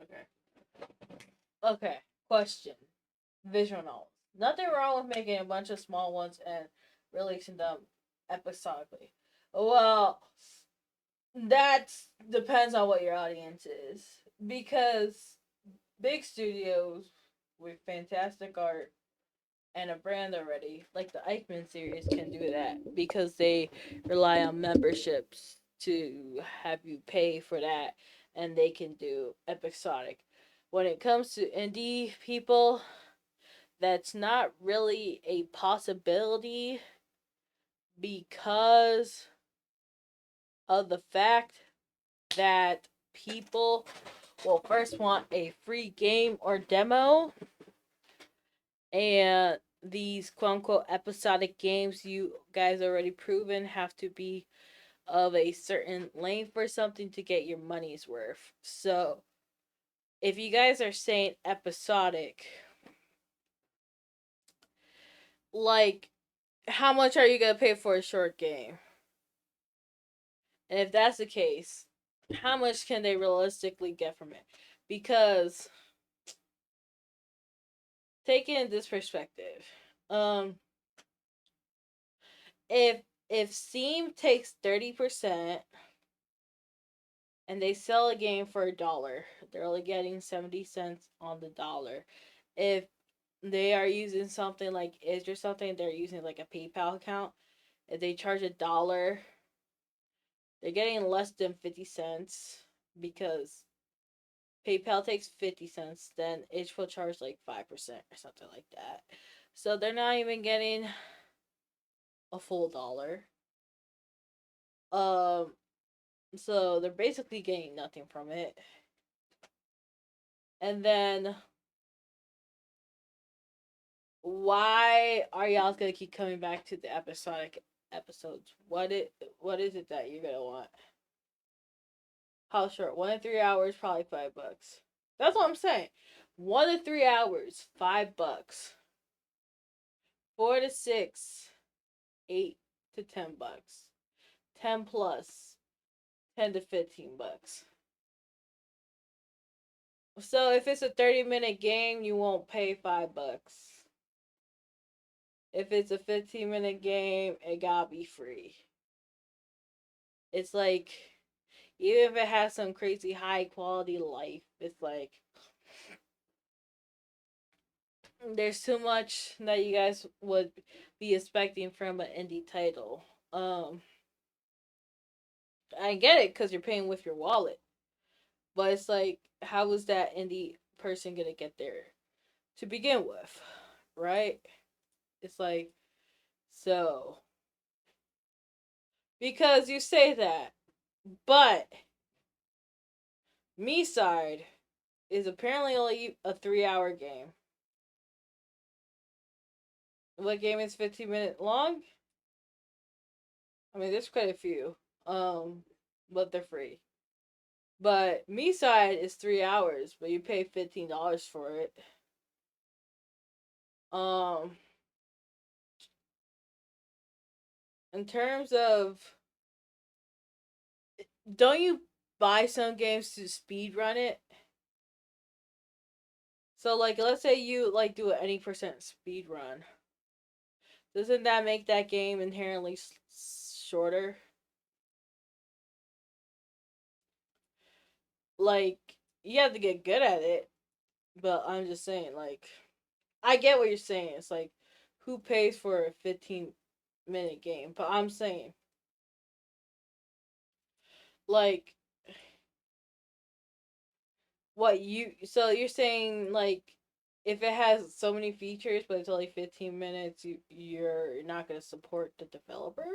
Okay. Okay. Question. Visual novels. Nothing wrong with making a bunch of small ones and releasing them episodically. Well, that depends on what your audience is. Because big studios with fantastic art and a brand already, like the Eichmann series, can do that because they rely on memberships to have you pay for that, and they can do episodic. When it comes to indie people, that's not really a possibility because of the fact that people will first want a free game or demo, and these quote unquote episodic games you guys already proven have to be of a certain length or something to get your money's worth. So if you guys are saying episodic, like, how much are you gonna pay for a short game? And if that's the case, how much can they realistically get from it? Because taking this perspective, um, if Steam takes 30% and they sell a game for $1, they're only getting 70 cents on the dollar. If they are using something like Itch or something, they're using like a PayPal account. If they charge $1, they're getting less than 50 cents because PayPal takes 50 cents. Then Itch will charge like 5% or something like that. So they're not even getting a full dollar. Um, so they're basically getting nothing from it. And then why are y'all gonna keep coming back to the episodic episodes? What is it that you're gonna want? How short? 1 to 3 hours, probably $5. That's what I'm saying. 1 to 3 hours, $5. 4 to 6, $8 to $10. 10 plus, $10 to $15. So if it's a 30-minute game, you won't pay $5. If it's a 15-minute game, it gotta be free. It's like, even if it has some crazy high quality life, it's like there's too much that you guys would be expecting from an indie title. I get it because you're paying with your wallet, but it's like, how is that indie person gonna get there to begin with, right? It's like, so because you say that, but Me Side is apparently only a 3 hour game. What game is 15 minutes long? I mean, there's quite a few. Um, but they're free. But Me Side is 3 hours, but you pay $15 for it. Um, in terms of, don't you buy some games to speed run it? So like, let's say you like do an any percent speed run. Doesn't that make that game inherently shorter? Like, you have to get good at it, but I'm just saying, like, I get what you're saying. It's like, who pays for a 15-minute game? But I'm saying, like, what you. So you're saying, like, if it has so many features, but it's only 15 minutes, you're not going to support the developer?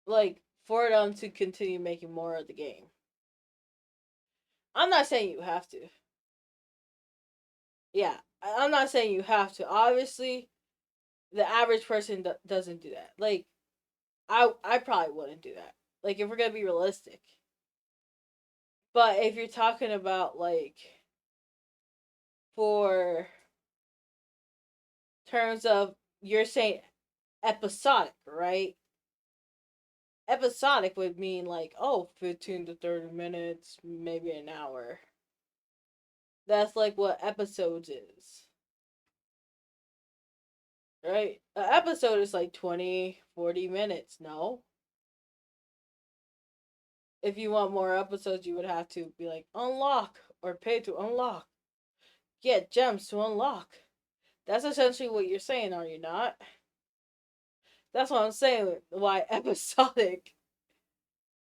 Like, for them to continue making more of the game. I'm not saying you have to. Yeah, I'm not saying you have to. Obviously, the average person doesn't do that. Like, I probably wouldn't do that. Like, if we're gonna be realistic. But if you're talking about, like, for terms of, you're saying episodic, right? Episodic would mean like, oh, 15 to 30 minutes, maybe an hour. That's like what episodes is. Right? An episode is like 20, 40 minutes. No. If you want more episodes, you would have to be like, unlock or pay to unlock. Get gems to unlock. That's essentially what you're saying, are you not? That's what I'm saying. Why episodic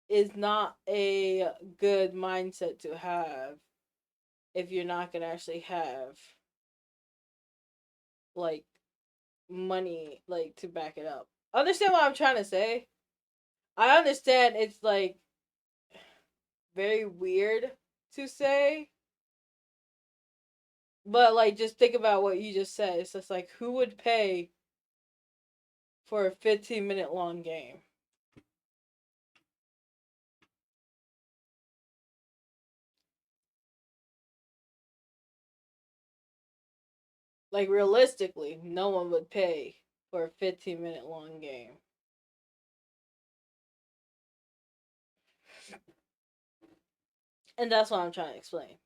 is not a good mindset to have if you're not gonna actually have like money like to back it up. Understand what I'm trying to say? I understand it's like very weird to say, but like just think about what you just said. It's just like who would pay for a 15-minute long game? Like realistically, no one would pay for a 15-minute long game. And that's what I'm trying to explain.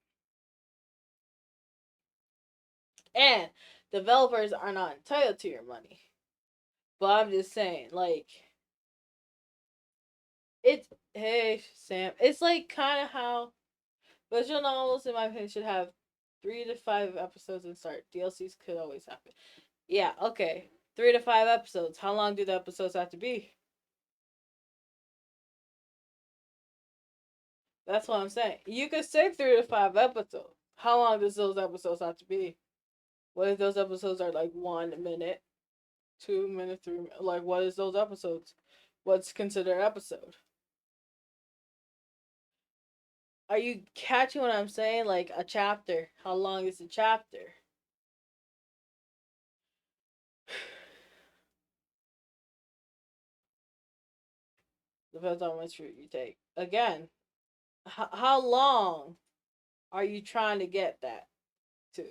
And developers are not entitled to your money. But I'm just saying, like, it's, hey, Sam, it's like kind of how visual novels, in my opinion, should have 3 to 5 episodes and start. DLCs could always happen. Yeah, okay. 3 to 5 episodes. How long do the episodes have to be? That's what I'm saying. You could say 3 to 5 episodes. How long does those episodes have to be? What if those episodes are like 1 minute, 2 minutes, 3 minutes? Like, what is those episodes? What's considered episode? Are you catching what I'm saying? Like a chapter. How long is a chapter? Depends on which route you take. Again, how long are you trying to get that to?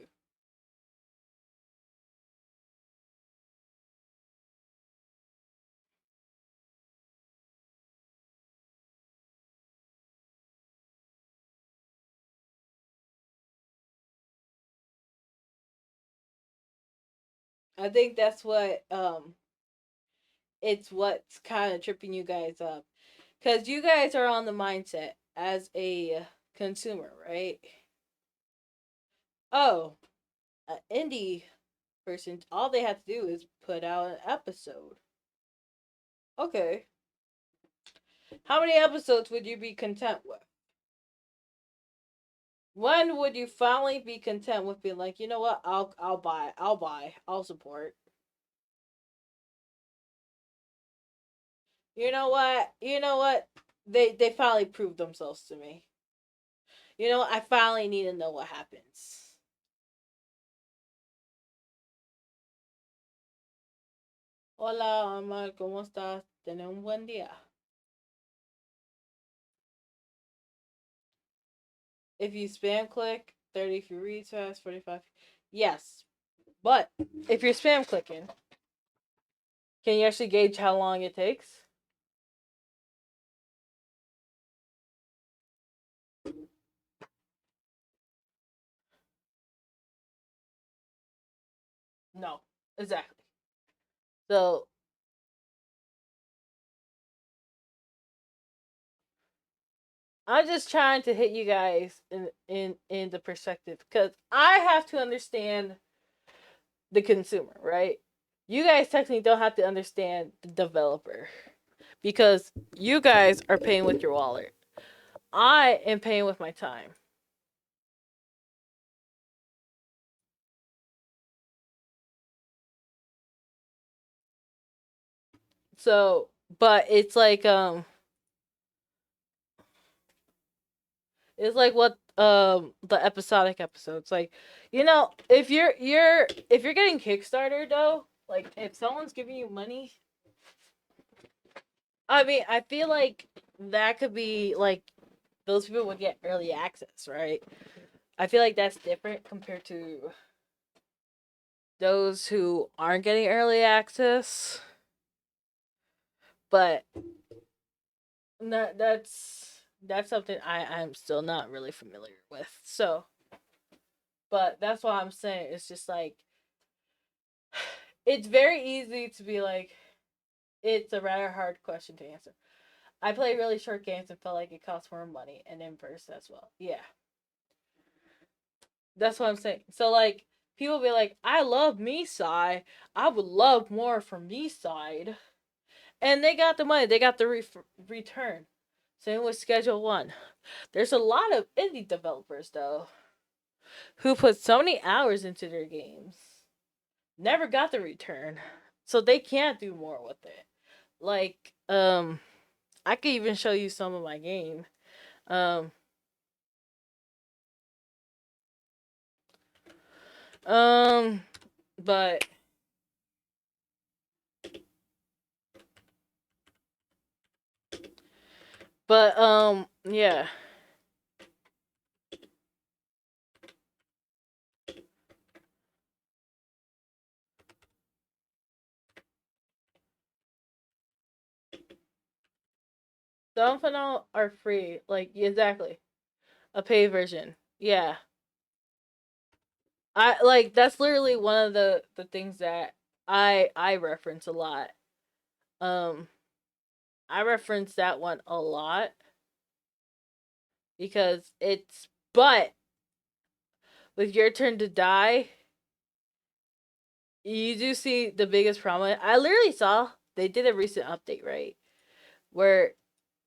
I think that's what it's what's kind of tripping you guys up, because you guys are on the mindset as a consumer, right? Oh, an indie person, all they have to do is put out an episode. Okay, how many episodes would you be content with? When would you finally be content with being like, you know what, I'll support. You know what, they finally proved themselves to me. You know what, I finally need to know what happens. Hola, Omar, ¿cómo estás? Ten un buen día. If you spam click, 30 if you read fast, 45. Yes. But if you're spam clicking, can you actually gauge how long it takes? No. Exactly. So I'm just trying to hit you guys in the perspective, because I have to understand the consumer, right? You guys technically don't have to understand the developer, because you guys are paying with your wallet. I am paying with my time. So, but it's like what the episodic episodes, like, if you're getting Kickstarter though, like if someone's giving you money, I mean, I feel like that could be like those people would get early access, right? I feel like that's different compared to those who aren't getting early access. But that's something I'm still not really familiar with. So, but that's what I'm saying. It's just like it's very easy to be like it's a rather hard question to answer. I play really short games and felt like it costs more money and in person as well. Yeah, that's what I'm saying. So like people be like, I love me side. I would love more from me side, and they got the money. They got the return. Same with Schedule One. There's a lot of indie developers though who put so many hours into their games, never got the return, so they can't do more with it. Like, I could even show you some of my game. Um, um, but yeah. Some Phenomenal are free. Like, exactly. A paid version. Yeah. I like that's literally one of the things that I reference a lot. Um I reference that one a lot because it's but with Your Turn to Die, you do see the biggest problem. I literally saw they did a recent update, right? Where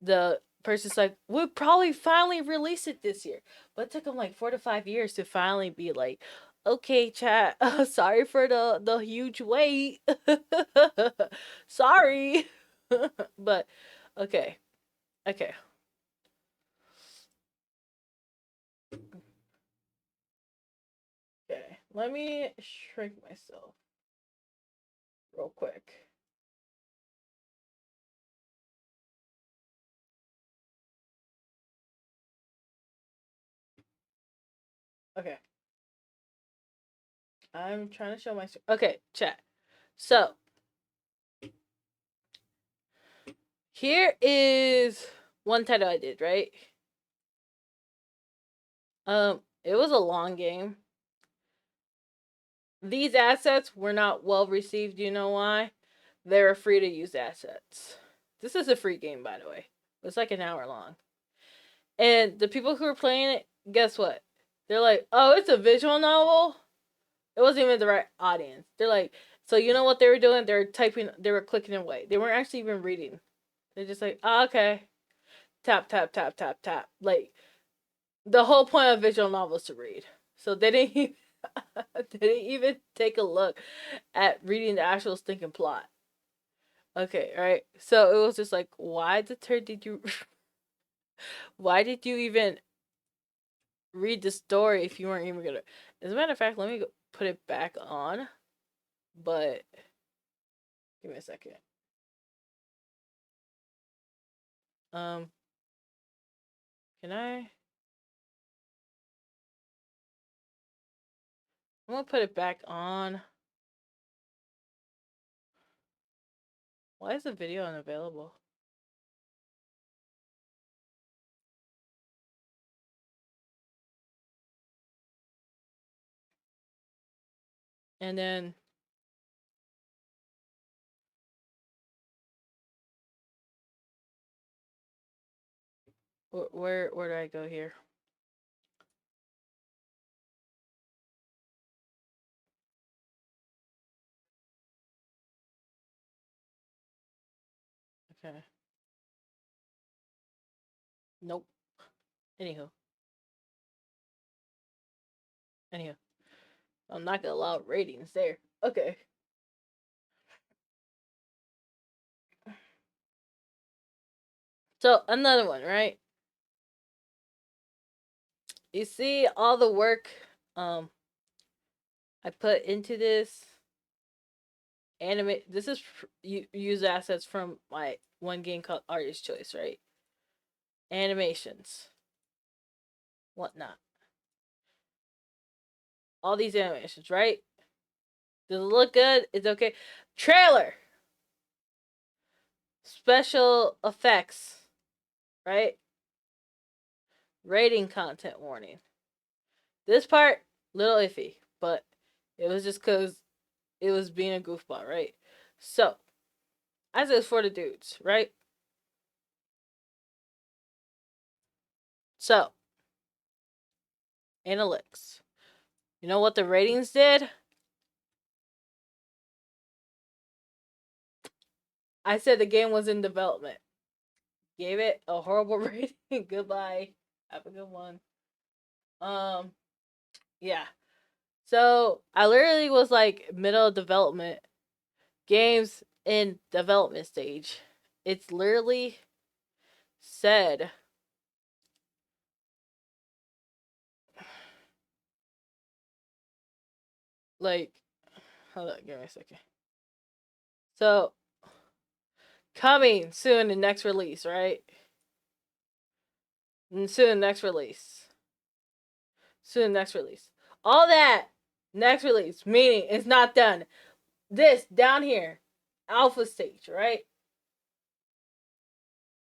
the person's like, we'll probably finally release it this year. But it took them like 4 to 5 years to finally be like, okay, chat, sorry for the huge wait. Sorry. But okay. Okay. Okay. Let me shrink myself real quick. Okay. I'm trying to show my okay, chat. So here is one title I did, right? It was a long game. These assets were not well received. You know why? They're free to use assets. This is a free game, by the way. It's like an hour long. And the people who were playing it, guess what? They're like, oh, it's a visual novel? It wasn't even the right audience. They're like, so you know what they were doing? They were typing, they were clicking away. They weren't actually even reading. They're just like, oh, okay. Tap, tap, tap, tap, tap. Like, the whole point of visual novels to read. So they didn't even, they didn't even take a look at reading the actual stinking plot. Okay, right. So it was just like, why the turd did you, why did you even read the story if you weren't even gonna? As a matter of fact, let me put it back on. But give me a second. Um, can I? I'm gonna put it back on. Why is the video unavailable? And then where do I go here? Okay. Nope. Anywho, anywho, I'm not gonna allow ratings there. Okay. So another one, right? You see all the work I put into this anime. This is use assets from my one game called Artist Choice, right? Animations, whatnot. All these animations, right? Does it look good? It's okay. Trailer, special effects. right? Rating content warning. This part, little iffy, but it was just because it was being a goofball, right? So, as is for the dudes, right? So, analytics. You know what the ratings did? I said the game was in development. Gave it a horrible rating. Goodbye. Have a good one. Um, yeah. So I literally was like middle of development. Games in development stage. It's literally said like, hold on, give me a second. So coming soon the next release, right? And soon next release. Soon next release. All that next release, meaning it's not done. This down here, alpha stage, right?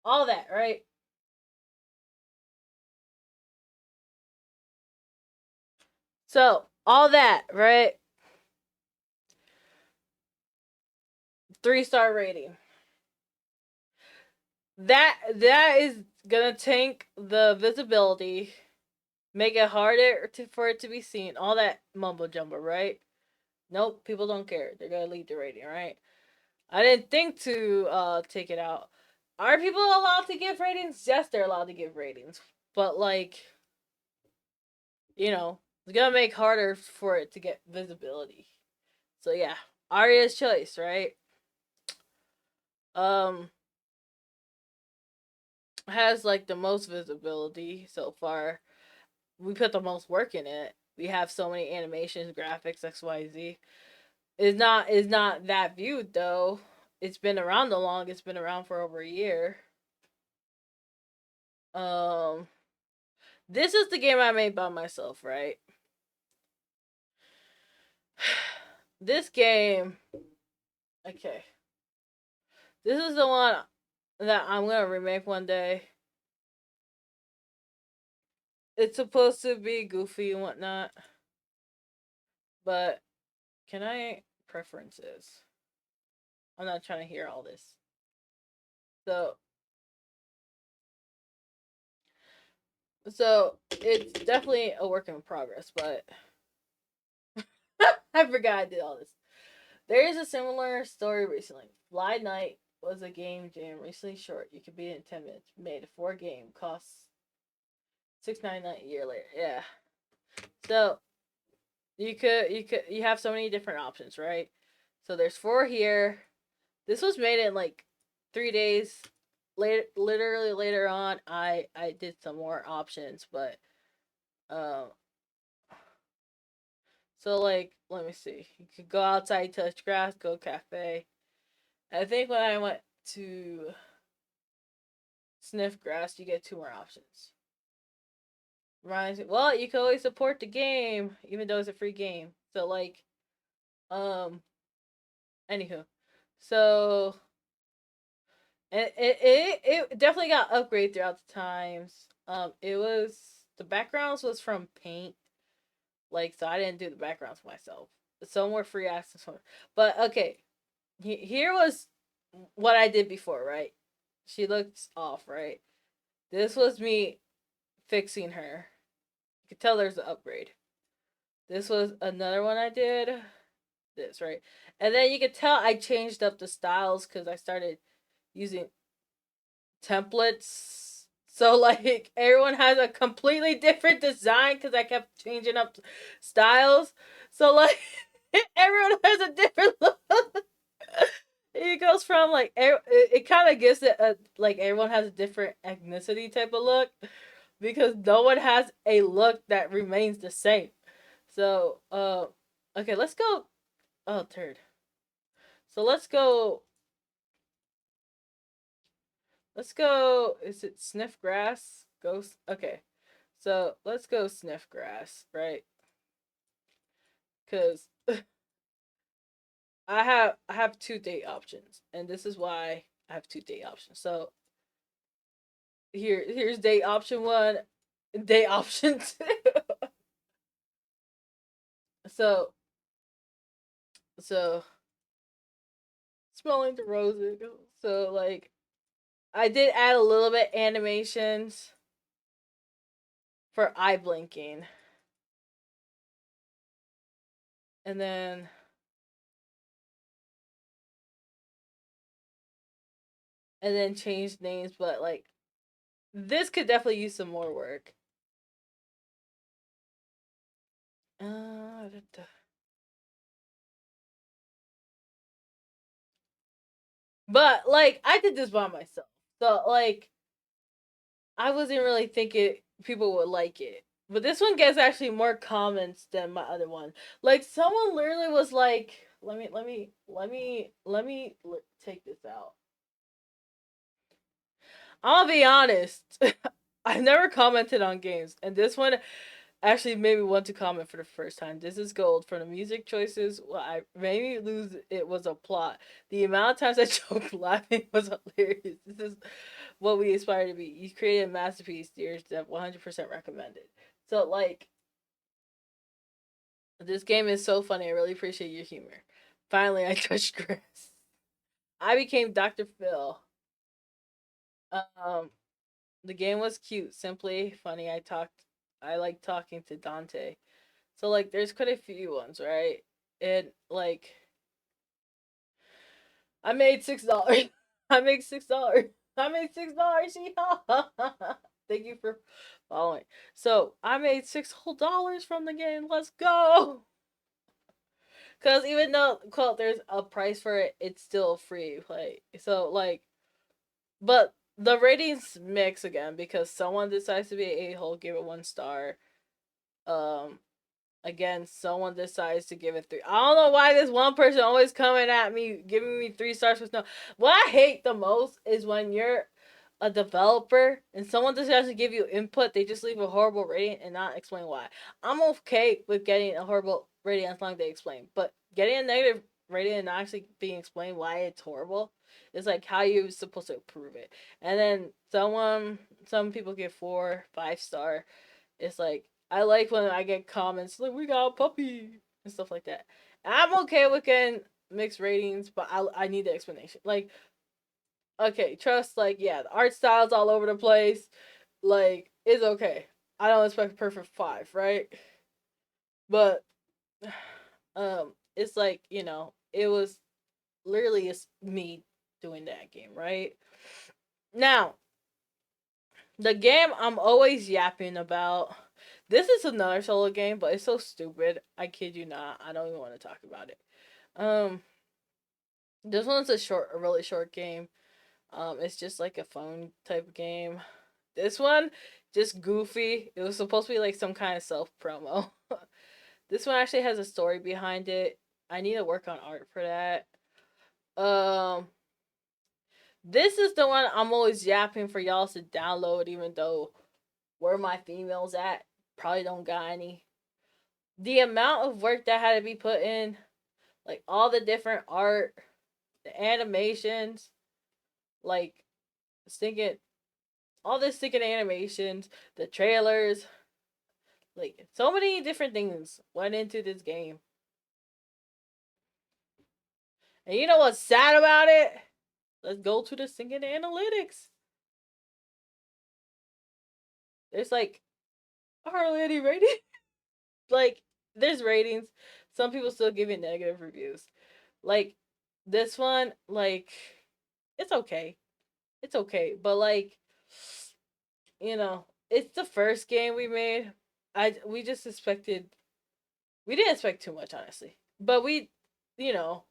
All that, right? So all that, right? 3-star rating. That is gonna tank the visibility, make it harder for it to be seen. All that mumbo jumbo, right? Nope, people don't care. They're gonna leave the rating, right? I didn't think to take it out. Are people allowed to give ratings? Yes, they're allowed to give ratings, but like, it's gonna make harder for it to get visibility. So yeah, Arya's choice, right? Um, has like the most visibility so far. We put the most work in it. We have so many animations, graphics, XYZ. Is not that viewed though. It's been around the longest. It's been around for over a year. Um, this is the game I made by myself, right? This game, okay. This is the one that I'm gonna remake one day. It's supposed to be goofy and whatnot, but can I preferences? I'm not trying to hear all this. So, so it's definitely a work in progress, but I forgot I did all this. There is a similar story recently. Fly Night was a game jam recently short. You could beat it in 10 minutes. Made a 4 game, costs $6.99 a year later. Yeah. So you have so many different options, right? So there's 4 here. This was made in like 3 days. Later, literally later on, I did some more options, but um. So like, let me see. You could go outside, touch grass, go cafe. I think when I went to sniff grass, you get 2 more options. Reminds me, well, you can always support the game, even though it's a free game. So like, um, anywho, so it definitely got upgraded throughout the times. It was the backgrounds was from Paint, like so I didn't do the backgrounds myself. Some were free access, but okay, here was what I did before, right? She looked off, right? This was me fixing her. You could tell there's an upgrade. This was another one I did. This, right? And then you could tell I changed up the styles because I started using templates. So, like, everyone has a completely different design because I kept changing up styles. So, like, everyone has a different look. It goes from like it kind of gives it a like everyone has a different ethnicity type of look because no one has a look that remains the same. So okay, let's go. Oh, third. So let's go. Let's go. Is it sniff grass? Ghost. Okay, so let's go sniff grass, right? Because I have 2 date options, and this is why I have 2 date options. So here's date option one, date option two. so so smelling the roses. So like I did add a little bit animations for eye blinking, and then change names. But like this could definitely use some more work. Da, da. But like I did this by myself, so like I wasn't really thinking people would like it. But this one gets actually more comments than my other one. Like someone literally was like, let me take this out. I'll be honest. I've never commented on games, and this one actually made me want to comment for the first time. This is gold. From the music choices, what I made me lose it was a plot. The amount of times I choked laughing was hilarious. This is what we aspire to be. You created a masterpiece, dear. That 100% recommended. So like, this game is so funny. I really appreciate your humor. Finally, I touched grass. I became Dr. Phil. Um, the game was cute, simply funny. I like talking to Dante. So like, there's quite a few ones, right? And like, I made $6. I make $6. I made $6. Thank you for following. So I made $6 whole from the game. Let's go. Cause even though quote there's a price for it, it's still free play. So like, but the ratings mix again because someone decides to be an a-hole, give it 1 star. Um, Again, someone decides to give it 3. I don't know why this one person always coming at me, giving me 3 stars with no. What I hate the most is when you're a developer and someone decides to give you input, they just leave a horrible rating and not explain why. I'm okay with getting a horrible rating as long as they explain, but getting a negative rating and not actually being explained why it's horrible is like how you're supposed to prove it. And then some people get 4, 5 star. It's like I like when I get comments like we got a puppy and stuff like that. And I'm okay with getting mixed ratings, but I need the explanation. Like, okay, trust, like, yeah, the art style's all over the place. Like, it's okay. I don't expect a perfect 5, right? But it's like, it was literally just me doing that game, right? Now, the game I'm always yapping about. This is another solo game, but it's so stupid. I kid you not. I don't even want to talk about it. Um, this one's a really short game. It's just like a phone type game. This one, just goofy. It was supposed to be like some kind of self promo. This one actually has a story behind it. I need to work on art for that. Um, this is the one I'm always yapping for y'all to download, even though where my females at probably don't got any. The amount of work that had to be put in, like all the different art, the animations, like stinking, all this stinking animations, the trailers, like so many different things went into this game. And you know what's sad about it? Let's go to the stinking analytics. There's like hardly any rating. Like there's ratings. Some people still give it negative reviews. Like this one, like it's okay. It's okay. But like, it's the first game we made. We just expected we didn't expect too much, honestly. But we, you know,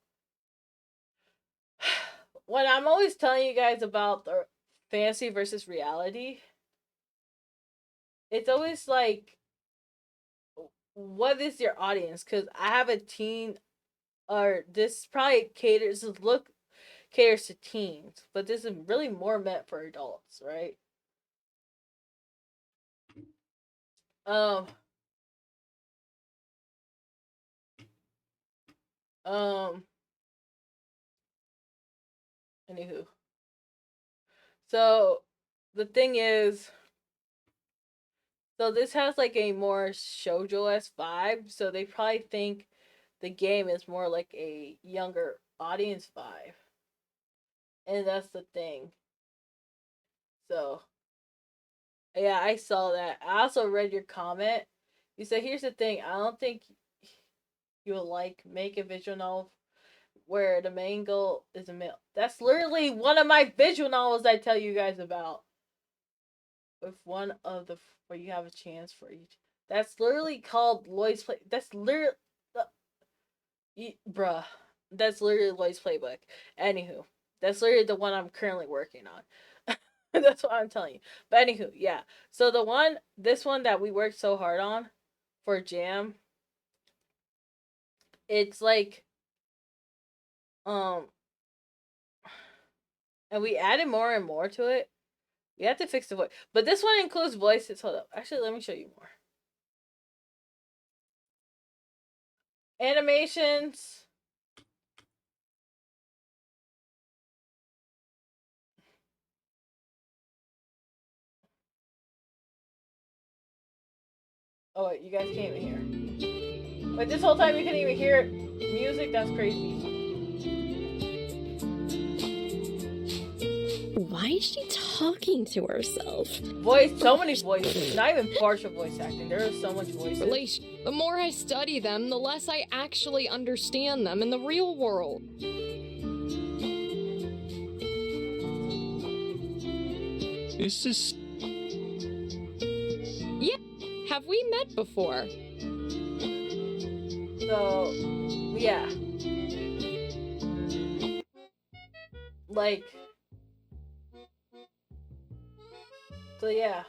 when I'm always telling you guys about the fantasy versus reality, it's always like, what is your audience? Because I have a teen, or this probably caters to teens, but this is really more meant for adults, right? Um, um, Anywho, so the thing is, so this has like a more shoujo-esque vibe, so they probably think the game is more like a younger audience vibe. And that's the thing. So, yeah, I saw that. I also read your comment. You said, here's the thing, I don't think you'll like make a visual novel where the main goal is a male. That's literally one of my visual novels I tell you guys about. With one of the where you have a chance for each. That's literally called Lloyd's play. That's literally, bruh. That's literally Lloyd's playbook. Anywho, that's literally the one I'm currently working on. That's what I'm telling you. But anywho, yeah. So this one that we worked so hard on for Jam, it's like, um, and we added more and more to it. We have to fix the voice, but this one includes voices. Hold up, actually, let me show you more animations. Oh wait, you guys can't even hear. But this whole time you couldn't even hear music? That's crazy. Why is she talking to herself? So many voices. Not even partial voice acting. There is so much voices. The more I study them, the less I actually understand them in the real world. This is... Yeah, have we met before? So, yeah. Like... So yeah,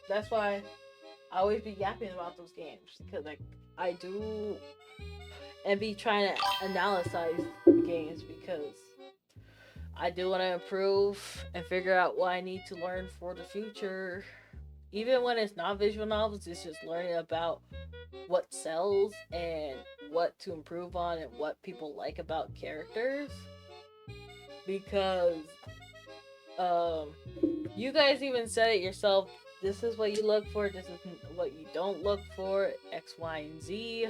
that's why I always be yapping about those games. Because, like, I do... And be trying to analyze games because I do want to improve and figure out what I need to learn for the future. Even when it's not visual novels, it's just learning about what sells and what to improve on and what people like about characters. Because you guys even said it yourself, this is what you look for, this is what you don't look for, X, Y, and Z.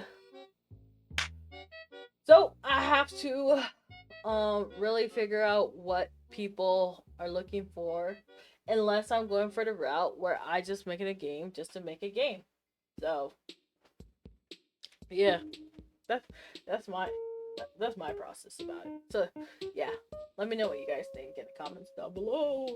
So I have to really figure out what people are looking for, unless I'm going for the route where I just make it a game just to make a game. So yeah, that's my process about it. So yeah, let me know what you guys think in the comments down below.